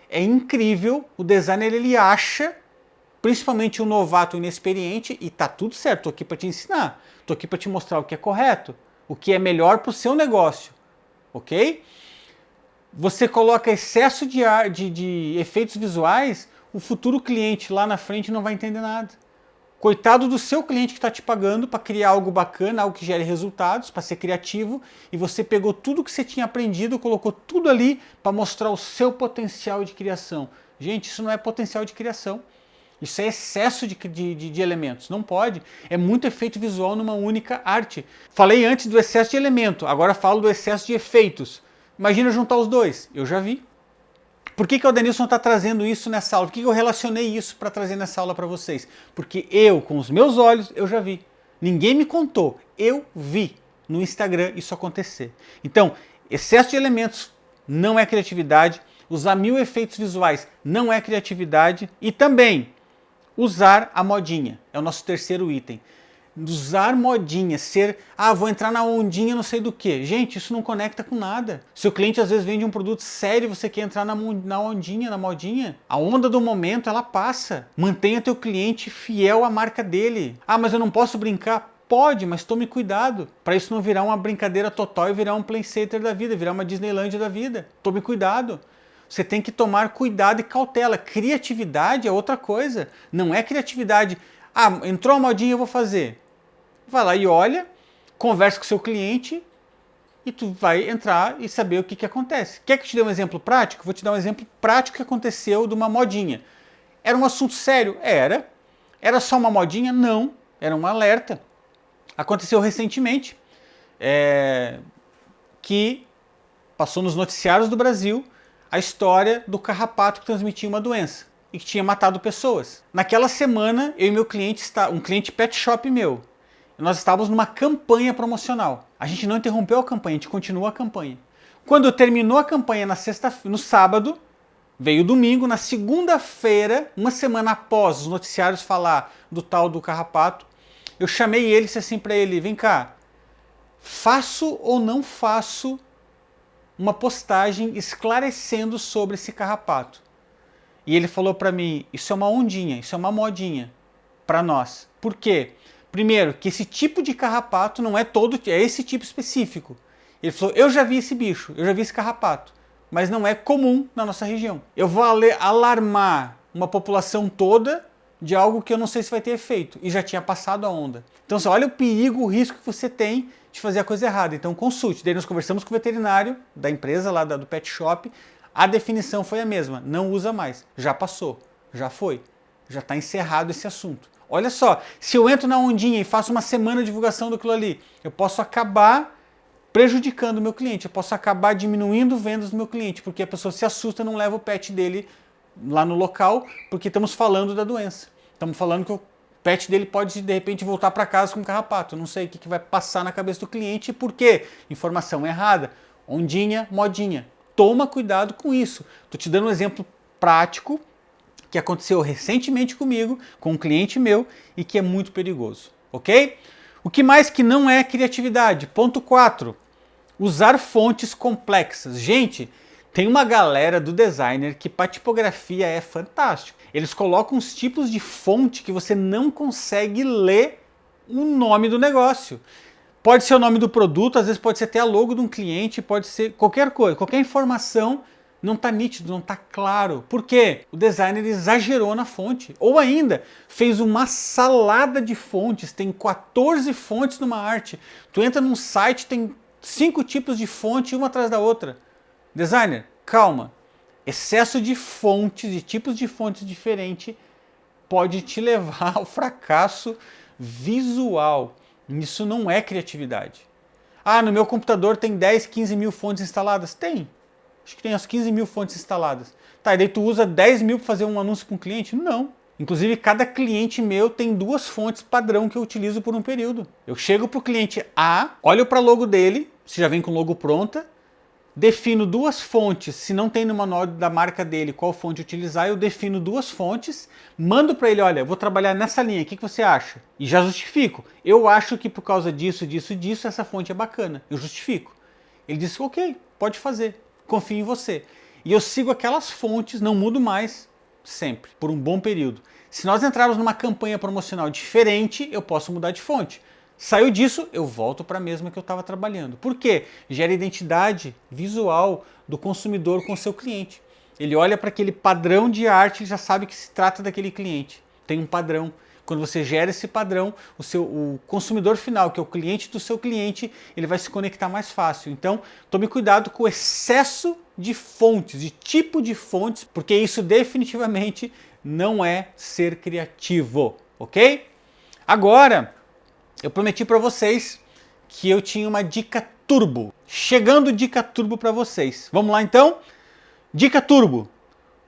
É incrível, o designer ele acha, principalmente o novato inexperiente, e tá tudo certo, tô aqui para te ensinar, tô aqui para te mostrar o que é correto, o que é melhor para o seu negócio, ok? Você coloca excesso de efeitos visuais, o futuro cliente lá na frente não vai entender nada. Coitado do seu cliente que está te pagando para criar algo bacana, algo que gere resultados, para ser criativo, e você pegou tudo que você tinha aprendido, colocou tudo ali para mostrar o seu potencial de criação. Gente, isso não é potencial de criação. Isso é excesso de elementos. Não pode. É muito efeito visual numa única arte. Falei antes do excesso de elemento, agora falo do excesso de efeitos. Imagina juntar os dois. Eu já vi. Por que o Adenilson está trazendo isso nessa aula? Por que eu relacionei isso para trazer nessa aula para vocês? Porque eu, com os meus olhos, eu já vi. Ninguém me contou, eu vi no Instagram isso acontecer. Então, excesso de elementos não é criatividade, usar 1000 efeitos visuais não é criatividade e também usar a modinha, é o nosso terceiro item. Usar modinha, vou entrar na ondinha não sei do que. Gente, isso não conecta com nada. Seu cliente às vezes vende um produto sério e você quer entrar na ondinha, na modinha. A onda do momento, ela passa. Mantenha teu cliente fiel à marca dele. Mas eu não posso brincar? Pode, mas tome cuidado para isso não virar uma brincadeira total e virar um Play Center da vida, virar uma Disneylandia da vida. Tome cuidado. Você tem que tomar cuidado e cautela. Criatividade é outra coisa. Não é criatividade. Entrou a modinha, eu vou fazer. Vai lá e olha, conversa com o seu cliente e tu vai entrar e saber o que acontece. Quer que eu te dê um exemplo prático? Vou te dar um exemplo prático que aconteceu de uma modinha. Era um assunto sério? Era. Era só uma modinha? Não. Era um alerta. Aconteceu recentemente que passou nos noticiários do Brasil a história do carrapato que transmitia uma doença e que tinha matado pessoas. Naquela semana, eu e meu cliente, um cliente pet shop meu, nós estávamos numa campanha promocional. A gente não interrompeu a campanha, a gente continuou a campanha. Quando terminou a campanha no sábado, veio o domingo, na segunda-feira, uma semana após os noticiários falar do tal do carrapato, eu chamei ele e disse assim para ele, vem cá, faço ou não faço uma postagem esclarecendo sobre esse carrapato? E ele falou para mim, isso é uma ondinha, isso é uma modinha para nós. Por quê? Primeiro, que esse tipo de carrapato não é é esse tipo específico. Ele falou, eu já vi esse bicho, eu já vi esse carrapato, mas não é comum na nossa região. Eu vou alarmar uma população toda de algo que eu não sei se vai ter efeito, e já tinha passado a onda. Então, olha o perigo, o risco que você tem de fazer a coisa errada. Então, consulte. Daí nós conversamos com o veterinário da empresa lá do pet shop, a definição foi a mesma, não usa mais, já passou, já foi, já está encerrado esse assunto. Olha só, se eu entro na ondinha e faço uma semana de divulgação daquilo ali, eu posso acabar prejudicando o meu cliente, eu posso acabar diminuindo vendas do meu cliente, porque a pessoa se assusta e não leva o pet dele lá no local, porque estamos falando da doença. Estamos falando que o pet dele pode, de repente, voltar para casa com um carrapato. Eu não sei o que vai passar na cabeça do cliente, por quê? Informação errada. Ondinha, modinha. Toma cuidado com isso. Estou te dando um exemplo prático que aconteceu recentemente comigo, com um cliente meu, e que é muito perigoso, ok? O que mais que não é criatividade? Ponto 4. Usar fontes complexas. Gente, tem uma galera do designer que para tipografia é fantástico. Eles colocam uns tipos de fonte que você não consegue ler o nome do negócio. Pode ser o nome do produto, às vezes pode ser até a logo de um cliente, pode ser qualquer coisa, qualquer informação. Não está nítido, não está claro. Por quê? O designer exagerou na fonte. Ou ainda, fez uma salada de fontes. Tem 14 fontes numa arte. Tu entra num site, tem 5 tipos de fonte, uma atrás da outra. Designer, calma. Excesso de fontes, de tipos de fontes diferentes, pode te levar ao fracasso visual. Isso não é criatividade. No meu computador tem 10, 15 mil fontes instaladas. Tem. Acho que tem as 15 mil fontes instaladas. Tá, e daí tu usa 10 mil para fazer um anúncio para um cliente? Não. Inclusive, cada cliente meu tem 2 fontes padrão que eu utilizo por um período. Eu chego para o cliente A, olho para a logo dele, se já vem com logo pronta, defino 2 fontes, se não tem no manual da marca dele qual fonte utilizar, eu defino 2 fontes, mando para ele, olha, vou trabalhar nessa linha, o que você acha? E já justifico. Eu acho que por causa disso, essa fonte é bacana. Eu justifico. Ele disse, ok, pode fazer. Confio em você. E eu sigo aquelas fontes, não mudo mais, sempre, por um bom período. Se nós entrarmos numa campanha promocional diferente, eu posso mudar de fonte. Saiu disso, eu volto para a mesma que eu estava trabalhando. Por quê? Gera identidade visual do consumidor com o seu cliente. Ele olha para aquele padrão de arte e já sabe que se trata daquele cliente. Tem um padrão. Quando você gera esse padrão, o consumidor final, que é o cliente do seu cliente, ele vai se conectar mais fácil. Então, tome cuidado com o excesso de fontes, de tipo de fontes, porque isso definitivamente não é ser criativo, ok? Agora, eu prometi para vocês que eu tinha uma dica turbo. Chegando dica turbo para vocês. Vamos lá então? Dica turbo.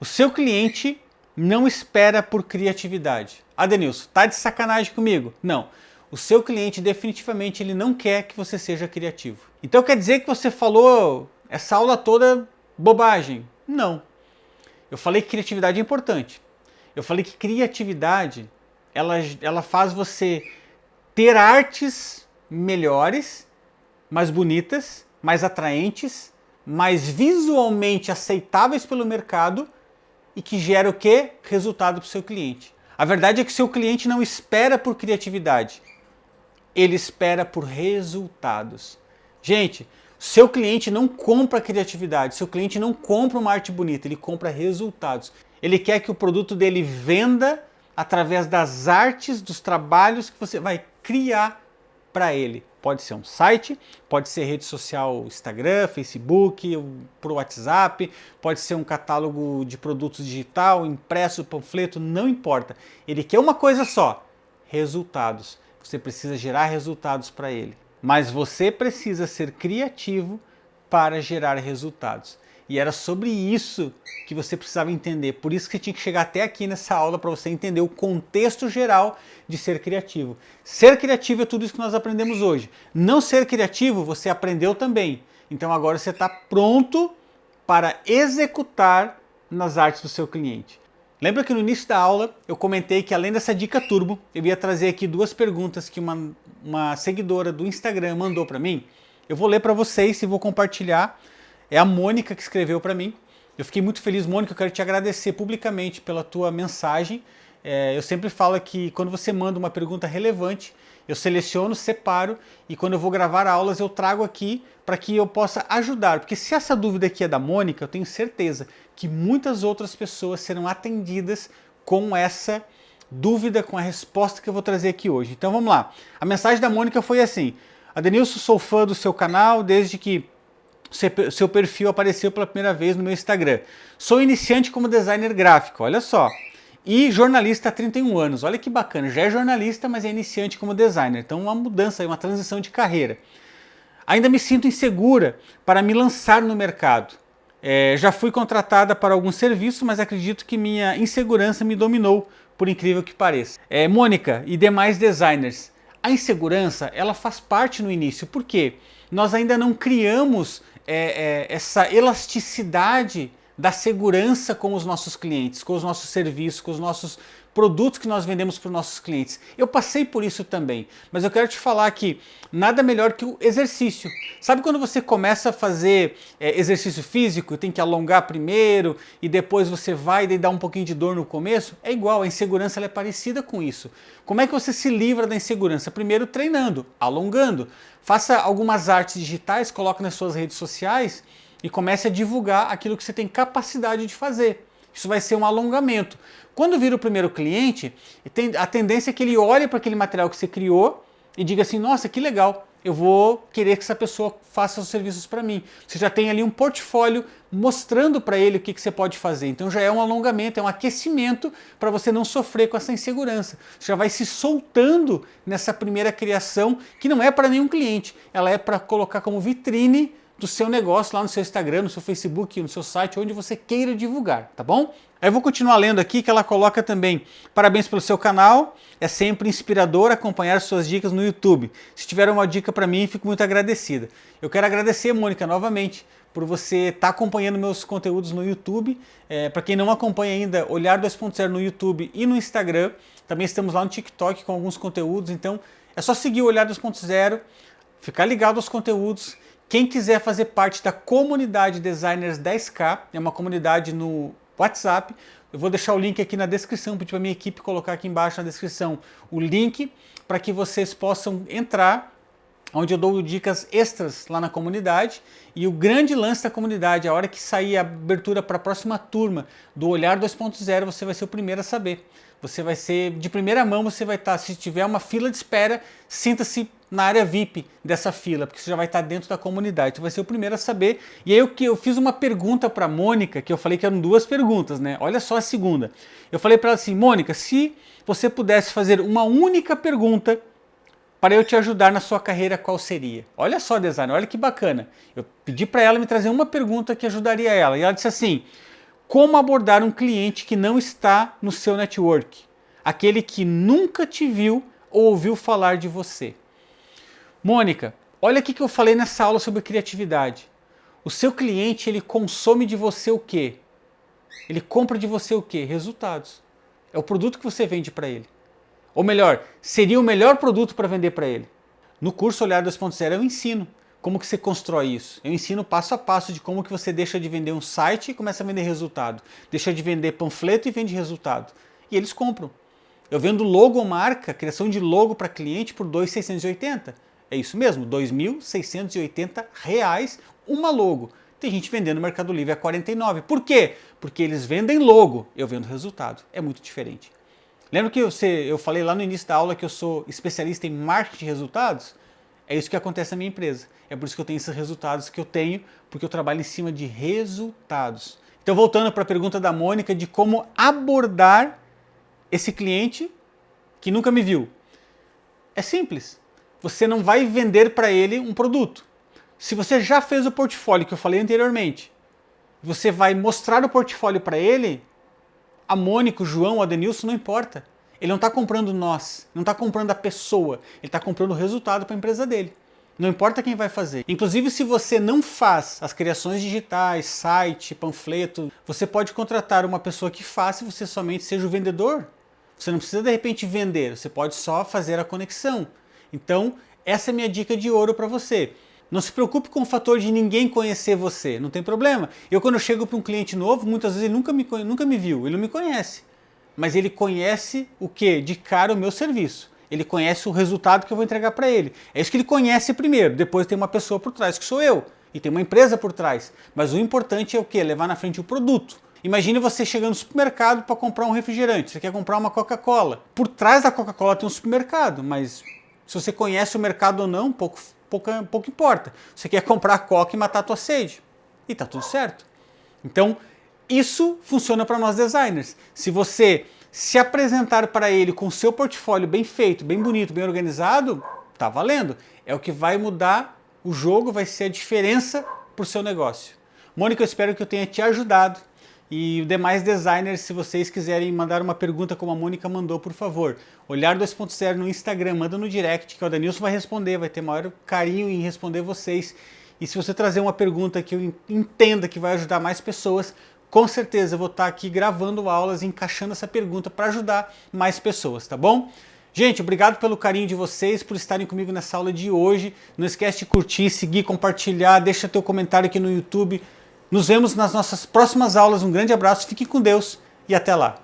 O seu cliente não espera por criatividade. Denilson, tá de sacanagem comigo? Não. O seu cliente definitivamente ele não quer que você seja criativo. Então quer dizer que você falou essa aula toda bobagem? Não. Eu falei que criatividade é importante. Eu falei que criatividade ela faz você ter artes melhores, mais bonitas, mais atraentes, mais visualmente aceitáveis pelo mercado e que gera o quê? Resultado para o seu cliente. A verdade é que o seu cliente não espera por criatividade, ele espera por resultados. Gente, seu cliente não compra criatividade, seu cliente não compra uma arte bonita, ele compra resultados. Ele quer que o produto dele venda através das artes, dos trabalhos que você vai criar para ele. Pode ser um site, pode ser rede social, Instagram, Facebook, por WhatsApp, pode ser um catálogo de produtos digital, impresso, panfleto, não importa. Ele quer uma coisa só, resultados. Você precisa gerar resultados para ele. Mas você precisa ser criativo para gerar resultados. E era sobre isso que você precisava entender. Por isso que tinha que chegar até aqui nessa aula para você entender o contexto geral de ser criativo. Ser criativo é tudo isso que nós aprendemos hoje. Não ser criativo, você aprendeu também. Então agora você está pronto para executar nas artes do seu cliente. Lembra que no início da aula eu comentei que além dessa dica turbo, eu ia trazer aqui duas perguntas que uma seguidora do Instagram mandou para mim. Eu vou ler para vocês e vou compartilhar. É a Mônica que escreveu para mim. Eu fiquei muito feliz, Mônica, eu quero te agradecer publicamente pela tua mensagem. Eu sempre falo que quando você manda uma pergunta relevante, eu seleciono, separo e quando eu vou gravar aulas eu trago aqui para que eu possa ajudar. Porque se essa dúvida aqui é da Mônica, eu tenho certeza que muitas outras pessoas serão atendidas com essa dúvida, com a resposta que eu vou trazer aqui hoje. Então vamos lá. A mensagem da Mônica foi assim: Denilson, sou fã do seu canal desde que seu perfil apareceu pela primeira vez no meu Instagram. Sou iniciante como designer gráfico, olha só. E jornalista há 31 anos. Olha que bacana, já é jornalista, mas é iniciante como designer. Então uma mudança, uma transição de carreira. Ainda me sinto insegura para me lançar no mercado. Já fui contratada para algum serviço, mas acredito que minha insegurança me dominou, por incrível que pareça. Mônica e demais designers, a insegurança ela faz parte no início. Por quê? Nós ainda não criamos essa elasticidade da segurança com os nossos clientes, com os nossos serviços, com os nossos produtos que nós vendemos para os nossos clientes. Eu passei por isso também, mas eu quero te falar que nada melhor que o exercício. Sabe quando você começa a fazer exercício físico, tem que alongar primeiro e depois você vai e dá um pouquinho de dor no começo? É igual, a insegurança ela é parecida com isso. Como é que você se livra da insegurança? Primeiro treinando, alongando. Faça algumas artes digitais, coloque nas suas redes sociais e comece a divulgar aquilo que você tem capacidade de fazer. Isso vai ser um alongamento. Quando vira o primeiro cliente, a tendência é que ele olhe para aquele material que você criou e diga assim, nossa, que legal, eu vou querer que essa pessoa faça os serviços para mim. Você já tem ali um portfólio mostrando para ele o que você pode fazer. Então já é um alongamento, é um aquecimento para você não sofrer com essa insegurança. Você já vai se soltando nessa primeira criação, que não é para nenhum cliente, ela é para colocar como vitrine do seu negócio lá no seu Instagram, no seu Facebook, no seu site, onde você queira divulgar, tá bom? Aí eu vou continuar lendo aqui que ela coloca também: parabéns pelo seu canal, é sempre inspirador acompanhar suas dicas no YouTube. Se tiver uma dica para mim, fico muito agradecida. Eu quero agradecer, Mônica, novamente, por você estar acompanhando meus conteúdos no YouTube. Para quem não acompanha ainda, Olhar 2.0 no YouTube e no Instagram. Também estamos lá no TikTok com alguns conteúdos, então é só seguir o Olhar 2.0, ficar ligado aos conteúdos. Quem quiser fazer parte da comunidade Designers 10K, é uma comunidade no WhatsApp, eu vou deixar o link aqui na descrição, pedir para a minha equipe colocar aqui embaixo na descrição o link para que vocês possam entrar, onde eu dou dicas extras lá na comunidade. E o grande lance da comunidade, a hora que sair a abertura para a próxima turma do Olhar 2.0, você vai ser o primeiro a saber. Você vai ser, de primeira mão, você vai estar, se tiver uma fila de espera, sinta-se na área VIP dessa fila, porque você já vai estar dentro da comunidade, você vai ser o primeiro a saber. E aí eu fiz uma pergunta para a Mônica, que eu falei que eram duas perguntas, né? Olha só a segunda. Eu falei para ela assim, Mônica, se você pudesse fazer uma única pergunta para eu te ajudar na sua carreira, qual seria? Olha só, designer, olha que bacana. Eu pedi para ela me trazer uma pergunta que ajudaria ela, e ela disse assim, Como abordar um cliente que não está no seu network? Aquele que nunca te viu ou ouviu falar de você. Mônica, olha aqui que eu falei nessa aula sobre criatividade. O seu cliente, ele consome de você o quê? Ele compra de você o quê? Resultados. É o produto que você vende para ele. Ou melhor, seria o melhor produto para vender para ele. No curso Olhar 2.0 eu ensino como que você constrói isso. Eu ensino passo a passo de como que você deixa de vender um site e começa a vender resultado. Deixa de vender panfleto e vende resultado. E eles compram. Eu vendo logomarca, criação de logo para cliente por R$ 2.680. É isso mesmo, R$ 2.680 uma logo. Tem gente vendendo no Mercado Livre a 49. Por quê? Porque eles vendem logo, eu vendo resultado. É muito diferente. Lembra que eu falei lá no início da aula que eu sou especialista em marketing de resultados? É isso que acontece na minha empresa. É por isso que eu tenho esses resultados que eu tenho, porque eu trabalho em cima de resultados. Então, voltando para a pergunta da Mônica de como abordar esse cliente que nunca me viu. É simples. Você não vai vender para ele um produto. Se você já fez o portfólio que eu falei anteriormente, você vai mostrar o portfólio para ele, a Mônica, o João, o Adenilson, não importa. Ele não está comprando nós, não está comprando a pessoa, ele está comprando o resultado para a empresa dele. Não importa quem vai fazer. Inclusive, se você não faz as criações digitais, site, panfleto, você pode contratar uma pessoa que faça e você somente seja o vendedor. Você não precisa de repente vender, você pode só fazer a conexão. Então, essa é a minha dica de ouro para você. Não se preocupe com o fator de ninguém conhecer você, não tem problema. Eu quando eu chego para um cliente novo, muitas vezes ele nunca me viu, ele não me conhece. Mas ele conhece o quê? De cara o meu serviço. Ele conhece o resultado que eu vou entregar para ele. É isso que ele conhece primeiro, depois tem uma pessoa por trás, que sou eu. E tem uma empresa por trás. Mas o importante é o quê? Levar na frente o produto. Imagine você chegando no supermercado para comprar um refrigerante, você quer comprar uma Coca-Cola. Por trás da Coca-Cola tem um supermercado, mas se você conhece o mercado ou não, pouco importa. Você quer comprar Coca e matar a tua sede. E tá tudo certo. Então, isso funciona para nós designers. Se você se apresentar para ele com o seu portfólio bem feito, bem bonito, bem organizado, tá valendo. É o que vai mudar o jogo, vai ser a diferença para o seu negócio. Mônica, eu espero que eu tenha te ajudado. E os demais designers, se vocês quiserem mandar uma pergunta como a Mônica mandou, por favor, Olhar 2.0 no Instagram, manda no direct que o Adenilson vai responder, vai ter maior carinho em responder vocês. E se você trazer uma pergunta que eu entenda que vai ajudar mais pessoas, com certeza eu vou estar aqui gravando aulas e encaixando essa pergunta para ajudar mais pessoas, tá bom? Gente, obrigado pelo carinho de vocês, por estarem comigo nessa aula de hoje. Não esquece de curtir, seguir, compartilhar, deixa teu comentário aqui no YouTube. Nos vemos nas nossas próximas aulas. Um grande abraço, fique com Deus e até lá.